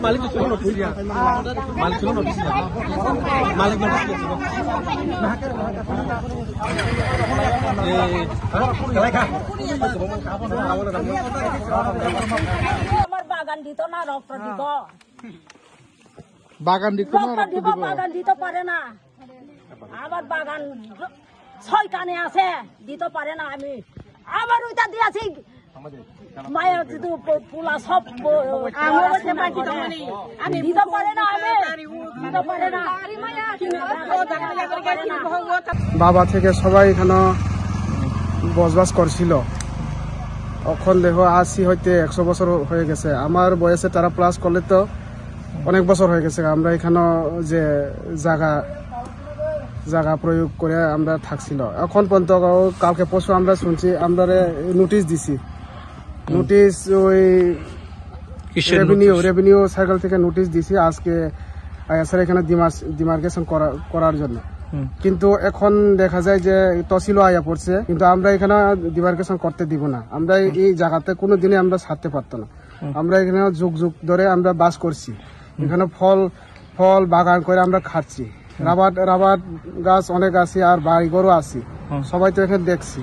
मालिक तो चलो नोटिस दिया मालिक चलो नोटिस दिया मालिक नोटिस दिया ये क्या আমার বাগান দিত না রক্ত দিব বাগান দিত না রক্ত দিব বাগান দিতে পারে না আবার বাগান 6 কানে আছে দিতে পারে না আমি আবার ওইটা দিয়েছি মায়ের যদি পোলা সব আমি দিতে পারে না আমি দিতে পারে না বাবা থেকে সবাই এখানে বসবাস করছিল এখন দেখো 80 হইতে 100 বছর হয়ে গেছে আমার বয়সে তারা প্লাস করলে তো অনেক বছর হয়ে গেছে আমরা এখানে যে জায়গা প্রয়োগ করে আমরা থাকছিল এখন পর্যন্ত কালকে পরশু আমরা শুনছি আমরা নোটিশ দিছি নোটিশ ওই রেভিনিউ সার্কেল থেকে নোটিশ দিছি আজকে স্যার এখানে ডিমার্কেশন করার জন্য কিন্তু এখন দেখা যায় যে তহসিলও আয়া পড়ছে কিন্তু আমরা এখানে ডিমার্কেশন করতে দিব না আমরা এই জায়গাতে কোনো দিনে আমরা ছাড়তে পারতো না আমরা এখানে যুগ যুগ ধরে আমরা বাস করছি এখানে ফল বাগান করে আমরা খাচ্ছি রাবার গাছ অনেক আছে আর বাড়িঘরও আছে সবাই তো এখানে দেখছি।